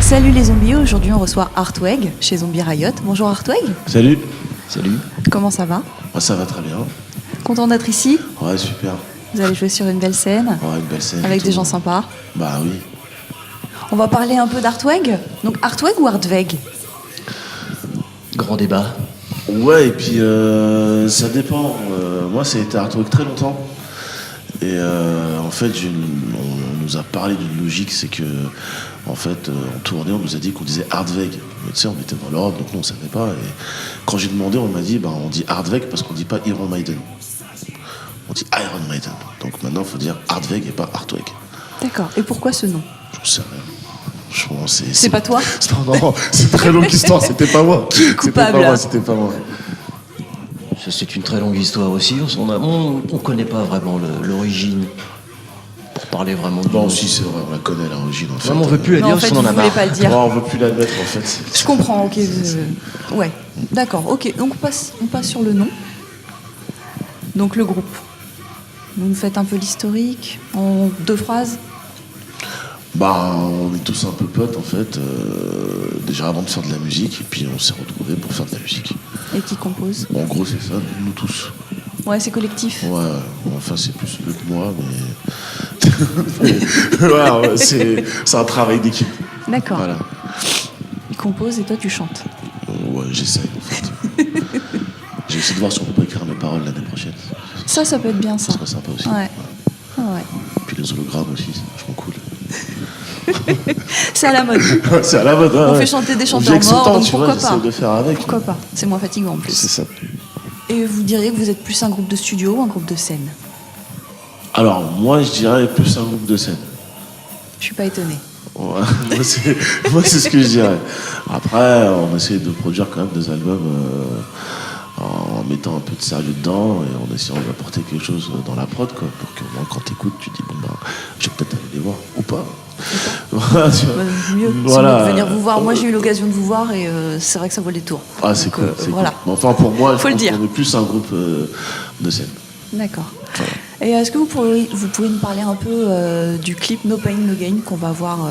Salut les zombies, aujourd'hui on reçoit Artweg chez Zombie Riot. Bonjour Artweg. Salut. Salut. Comment ça va? Ça va très bien. Content d'être ici? Ouais, super. Vous allez jouer sur une belle scène? Ouais, une belle scène. Avec des gens sympas? Bah oui. On va parler un peu d'Artweg. Donc Artweg ou Artweg? Grand débat. Ouais, et puis ça dépend. Moi, ça a été Artweg très longtemps. Et en fait, on nous a parlé d'une logique, c'est que en fait, en tournée, on nous a dit qu'on disait Artweg. Mais tu sais, on était dans l'Europe, donc nous, on savait pas. Et quand j'ai demandé, on m'a dit, on dit Artweg parce qu'on dit pas Iron Maiden. On dit Iron Maiden. Donc maintenant, il faut dire Artweg et pas Artweg. D'accord. Et pourquoi ce nom? Je sais rien. Franchement, c'est pas toi? Non, c'est une très longue histoire, c'était pas moi. Qui est coupable? C'était pas moi. Ça, c'est une très longue histoire aussi. On connaît pas vraiment l'origine. Pour parler vraiment de... Non, si, c'est vrai, on la connaît l'origine en fait. Non, on veut plus la dire en fait, parce qu'on en a vous voulez marre. pas le dire. Non, on veut plus la mettre en fait. Je comprends, ok. Ouais, d'accord, ok. Donc on passe sur le nom. Donc le groupe. Vous nous faites un peu l'historique en 2 phrases. On est tous un peu potes en fait, déjà avant de faire de la musique, et puis on s'est retrouvés pour faire de la musique. Et qui compose? En gros, c'est ça, nous tous. Ouais, c'est collectif. Ouais, enfin, c'est plus eux que moi, mais. Ouais, c'est un travail d'équipe. D'accord. Voilà. Il compose et toi tu chantes. Ouais, j'essaye en fait. J'essaie de voir si on peut pas écrire mes paroles l'année prochaine. Ça peut être bien ça. Ça serait sympa aussi. Ouais. Ah ouais. Puis les hologrammes aussi, c'est vachement cool. C'est à la mode. C'est à la mode, On fait chanter des chanteurs morts, donc pourquoi pas? De faire avec. Pourquoi pas? C'est moins fatigant en plus. C'est ça. Et vous diriez que vous êtes plus un groupe de studio ou un groupe de scène? Alors, moi, je dirais plus un groupe de scène. Je suis pas étonnée. Ouais, moi, c'est ce que je dirais. Après, on essaie de produire quand même des albums en mettant un peu de sérieux dedans et en essayant d'apporter quelque chose dans la prod, quoi, pour que quand t'écoutes, tu dis je vais peut-être aller les voir ou pas. Voilà, mieux, voilà. De venir vous voir. Moi, j'ai eu l'occasion de vous voir et c'est vrai que ça vaut le détour. Ah, c'est cool. Voilà. Cool. Enfin, pour moi, faut le dire. On est plus un groupe de scène. D'accord. Voilà. Et est-ce que vous pouvez nous parler un peu du clip No Pain No Gain qu'on va voir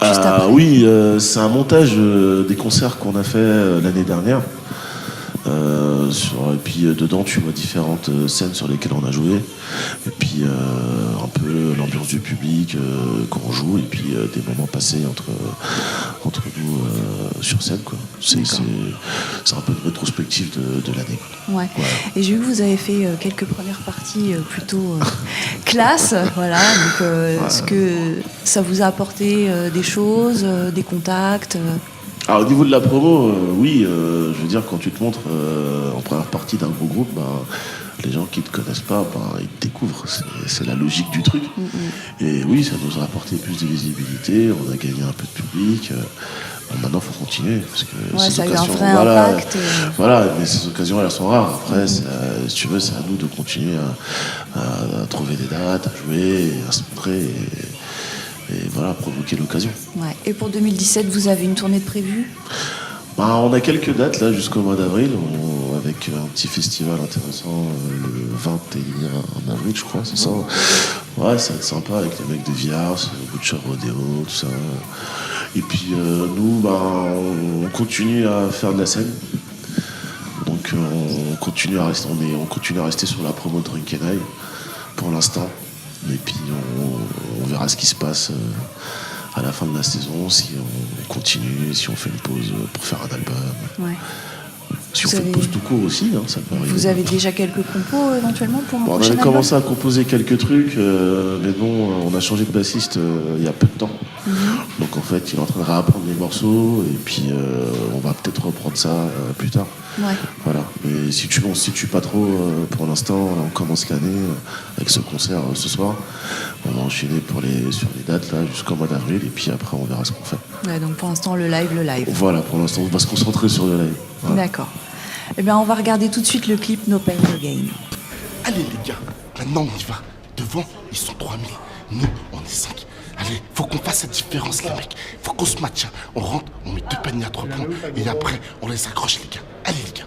juste après? Oui, c'est un montage des concerts qu'on a fait l'année dernière. Et puis dedans tu vois différentes scènes sur lesquelles on a joué et puis un peu l'ambiance du public qu'on joue et puis des moments passés entre nous sur scène quoi. C'est un peu une rétrospective de l'année. Ouais. Voilà. Et j'ai vu que vous avez fait quelques premières parties plutôt classe, voilà. Donc est-ce que ça vous a apporté des choses, des contacts Alors, au niveau de la promo, oui, je veux dire, quand tu te montres en première partie d'un gros groupe, les gens qui ne te connaissent pas, ils te découvrent. C'est la logique du truc. Mm-hmm. Et oui, ça nous a apporté plus de visibilité, on a gagné un peu de public. Maintenant, il faut continuer. Parce que ces ça occasions, a eu un vrai impact. Voilà, mais ces occasions, elles sont rares. Après, si tu veux, c'est à nous de continuer à trouver des dates, à jouer, à se montrer. Et voilà, provoquer l'occasion. Ouais. Et pour 2017, vous avez une tournée de prévue? On a quelques dates là jusqu'au mois d'avril, avec un petit festival intéressant le 21 avril, je crois, c'est ça. Ouais, ça va être sympa avec les mecs de Viars, Butcher Rodeo, tout ça. Et puis nous, on continue à faire de la scène. Donc on continue à rester sur la promo de Drink and I pour l'instant. Et puis on verra ce qui se passe à la fin de la saison, si on continue, si on fait une pause pour faire un album. Ouais. Si on fait une pause tout court aussi, ça peut arriver. Vous avez déjà quelques compos éventuellement pour un prochain album? On avait commencé à composer quelques trucs, mais bon, on a changé de bassiste il y a peu de temps. Mm-hmm. Donc en fait, il est en train de réapprendre les morceaux, et puis on va peut-être reprendre ça plus tard. Ouais. Voilà. Mais si tu ne situes pas trop pour l'instant, là, on commence l'année avec ce concert ce soir. On va enchaîner sur les dates là jusqu'au mois d'avril et puis après on verra ce qu'on fait. Ouais, donc pour l'instant le live. Voilà, pour l'instant on va se concentrer sur le live. Voilà. D'accord. Eh bien on va regarder tout de suite le clip No Pain No Gain. Allez les gars, maintenant on y va. Devant, ils sont 3000. Nous, on est 5. Allez, faut qu'on fasse cette différence les mecs. Faut qu'on se matche. On rentre, on met 2 paniers à 3 points et après on les accroche les gars. Allez les gars.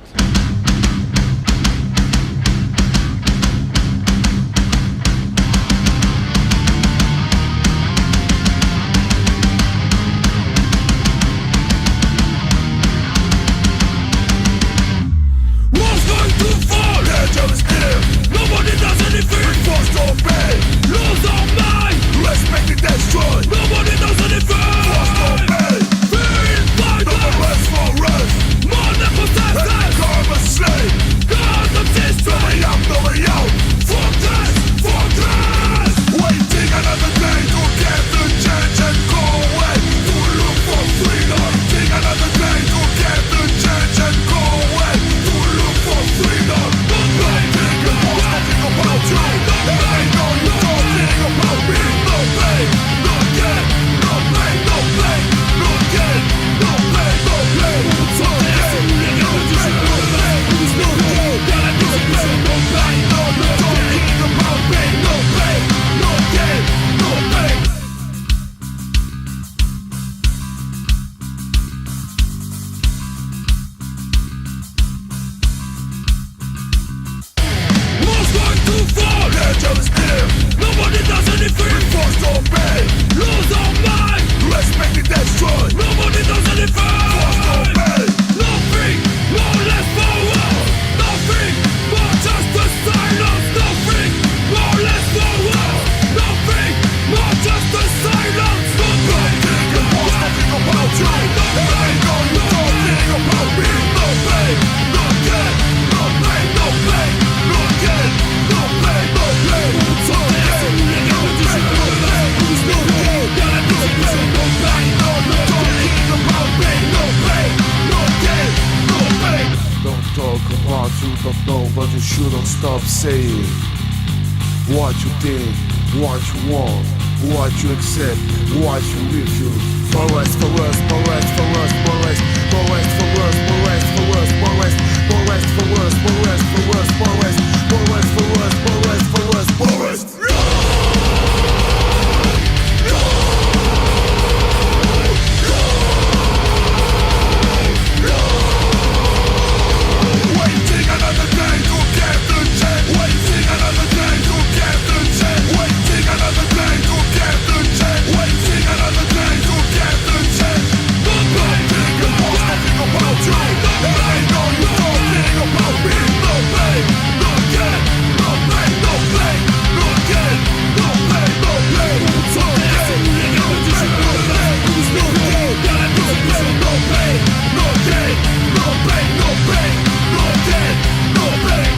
but you shouldn't stop saying what you think, what you want, what you accept, what you refuse. More rest for us, more rest for us, more rest, more rest for us, more rest for us, more rest, more rest for us, more rest for us, more rest, more rest for us, more rest for us, more rest. Waiting another day to get the check. Waiting another day to get the check. Waiting another day to get the check. Waiting another day to get the check. Nobody think about nothing about you. Nobody know you talking about me. No pain, no gain, no pain, no pain, no gain, no pain, no pain. So yes, no pain, no pain, no pain, no pain, no pain, no gain, no pain, no pain, no gain, no pain.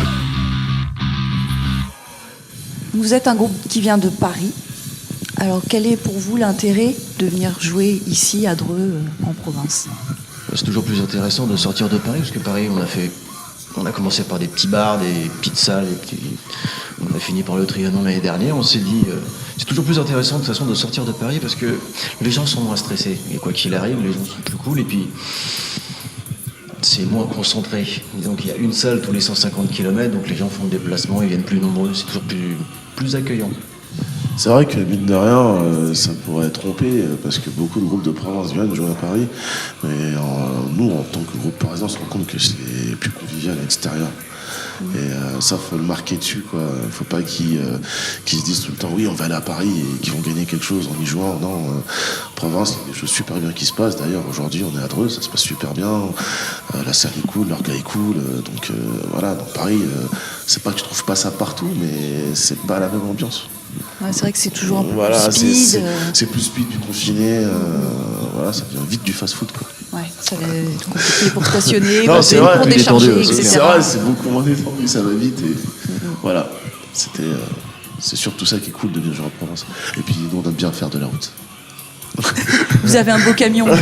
Vous êtes un groupe qui vient de Paris. Alors, quel est pour vous l'intérêt de venir jouer ici, à Dreux, en province? C'est toujours plus intéressant de sortir de Paris, parce que Paris, on a commencé par des petits bars, des petites salles, et puis on a fini par le Trianon l'année dernière. On s'est dit, c'est toujours plus intéressant de toute façon de sortir de Paris, parce que les gens sont moins stressés. Et quoi qu'il arrive, les gens sont plus cool, et puis c'est moins concentré. Disons qu'il y a une salle tous les 150 km, donc les gens font le déplacement, ils viennent plus nombreux, c'est toujours plus accueillant. C'est vrai que mine de rien, ça pourrait tromper parce que beaucoup de groupes de province viennent jouer à Paris, mais nous, en tant que groupe parisien, on se rend compte que c'est plus convivial à l'extérieur. Et ça, faut le marquer dessus, quoi. Faut pas qu'ils se disent tout le temps oui, on va aller à Paris et qu'ils vont gagner quelque chose en y jouant. Non, province, il y a des choses super bien qui se passent. D'ailleurs, aujourd'hui, on est à Dreux, ça se passe super bien. La salle est cool, leur gars est cool. Donc voilà, dans Paris, c'est pas que tu trouves pas ça partout, mais c'est pas la même ambiance. Ouais, c'est vrai que c'est toujours un peu Voilà, plus speed. c'est plus speed, plus confiné. Voilà, ça devient vite du fast-food, quoi. Ouais, ça va être compliqué pour stationner, Non, c'est vrai, pour plus décharger, détendu, etc. C'est vrai, c'est beaucoup moins détendu, ça va vite. Et voilà, c'est surtout ça qui est cool de venir jouer en province. Et puis nous, on aime bien faire de la route. Vous avez un beau camion, donc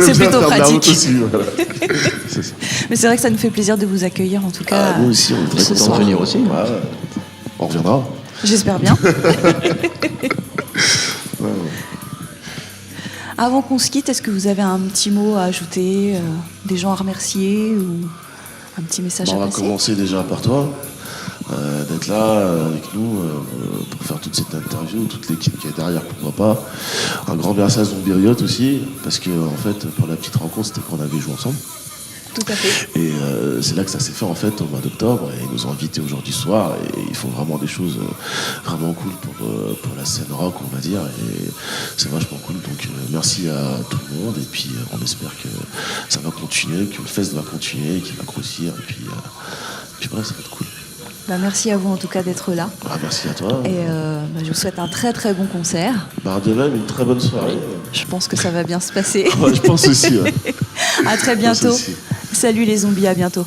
c'est plutôt pratique. Aussi, voilà. C'est ça. Mais c'est vrai que ça nous fait plaisir de vous accueillir, en tout cas. Nous aussi, on est très ce contents soir. de venir aussi. Ouais, ouais. On reviendra. J'espère bien. Avant qu'on se quitte, est-ce que vous avez un petit mot à ajouter, des gens à remercier ou un petit message On à va passer? commencer déjà par toi, d'être là avec nous pour faire toute cette interview, toute l'équipe qui est derrière, pourquoi pas. Un grand merci à Zombiriot aussi, parce que en fait, pour la petite rencontre, c'était qu'on avait joué ensemble. Tout à fait. Et c'est là que ça s'est fait en fait au mois d'octobre, et ils nous ont invités aujourd'hui soir, et ils font vraiment des choses vraiment cool pour la scène rock, on va dire, et c'est vachement cool. Donc merci à tout le monde, et puis on espère que ça va continuer, que le fest va continuer, qu'il va grossir, et puis bref, ça va être cool. Bah, merci à vous en tout cas d'être là. Ah, merci à toi. Et je vous souhaite un très très bon concert. De même, une très bonne soirée. Je pense que ça va bien se passer. Ouais, je pense aussi. Ouais. À très Je pense bientôt. aussi. Salut les zombies, à bientôt.